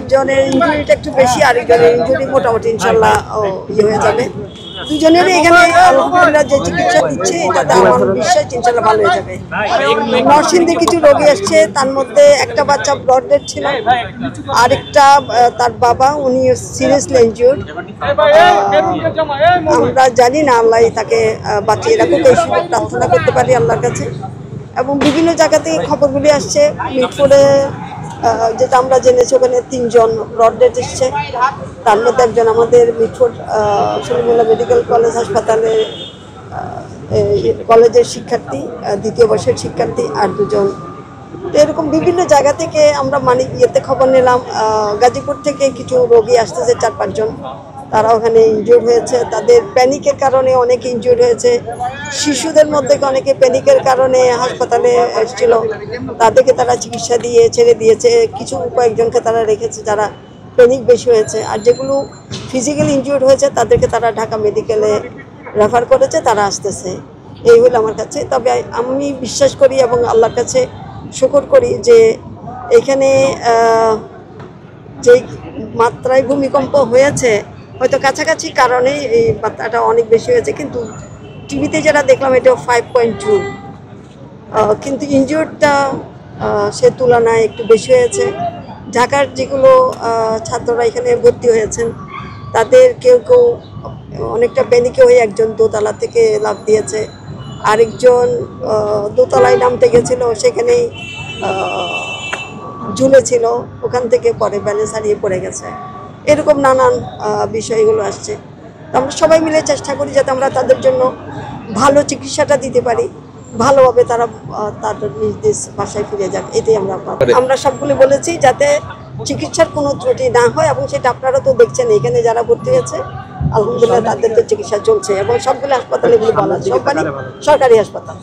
একজনের ইনজুরিটা একটু বেশি, আরেকজনের ইনজুরি মোটামুটি ইনশাল্লাহ হয়ে যাবে। দুজনেরই এখানে আলহামদুলিল্লাহ যে চিকিৎসা দিচ্ছে এটাতে আমার বিশ্বাস ইনশাল্লাহ ভালো হয়ে যাবে। নরসিংদী কিছু রোগী আসছে, তার মধ্যে একটা বাচ্চা ব্লড ডেড ছিল, আরেকটা তার বাবা উনি সিরিয়াসলি ইনজিউর্ড। আমরা জানি না আল্লাহ তাকে বাঁচিয়ে রাখুক, এই সুযোগ প্রার্থনা করতে পারি আল্লাহর কাছে। এবং বিভিন্ন জায়গা থেকে খবরগুলি আসছে, মিটফোর্ডে যেটা আমরা জেনেছি ওখানে 3 জন ব্লড ডেড এসছে, তার মধ্যে একজন আমাদের মিটফোর্ড সলিমুল্লাহ মেডিকেল কলেজ হাসপাতালে কলেজের শিক্ষার্থী, 2য় বর্ষের শিক্ষার্থী, আর 2 জন। তো এরকম বিভিন্ন জায়গা থেকে আমরা ইয়েতে খবর নিলাম। গাজীপুর থেকে কিছু রোগী আসতেছে 4-5 জন, তারা ওখানে ইনজিউর্ড হয়েছে, তাদের প্যানিকের কারণে অনেকে ইনজিউর্ড হয়েছে। শিশুদের মধ্যে অনেকে প্যানিকের কারণে হাসপাতালে এসেছিল, তাদেরকে তারা চিকিৎসা দিয়ে ছেড়ে দিয়েছে। কিছু কয়েকজনকে তারা রেখেছে যারা প্যানিক বেশি হয়েছে, আর যেগুলো ফিজিক্যালি ইনজিউর্ড হয়েছে তাদেরকে তারা ঢাকা মেডিকেলে রেফার করেছে, তারা আসতেছে। এই হলো আমার কাছে। তবে আমি বিশ্বাস করি এবং আল্লাহর কাছে শুকর করি যে এখানে যে মাত্রায় ভূমিকম্প হয়েছে হয়তো কাছাকাছি কারণে এই মাত্রাটা অনেক বেশি হয়েছে, কিন্তু টিভিতে যারা দেখলাম এটা 5.2, কিন্তু ইনজিউর্ডটা সে তুলনায় একটু বেশি হয়েছে। ঢাকার যেগুলো ছাত্ররা এখানে ভর্তি হয়েছেন তাদের কেউ কেউ অনেকটা প্যানিকে হয়ে একজন দোতলা থেকে লাফ দিয়েছে, আরেকজন দোতলায় নামতে গেছিল, সেখানেই ঝুলেছিল, ওখান থেকে পরে ব্যালেন্স হারিয়ে পড়ে গেছে। এরকম নানান বিষয়গুলো আসছে। আমরা সবাই মিলে চেষ্টা করি যাতে আমরা তাদের জন্য ভালো চিকিৎসাটা দিতে পারি, ভালোভাবে তারা তাদের নিজ নিজ বাসায় ফিরে যাক, এটাই আমরা সবগুলো বলেছি যাতে চিকিৎসার কোনো ত্রুটি না হয়। এবং সেটা আপনারা তো দেখছেন, এখানে যারা ভর্তি হয়েছে আলহামদুলিল্লাহ তাদের তো চিকিৎসা চলছে, এবং সবগুলো হাসপাতালে এগুলো বলা, সরকারি হাসপাতাল।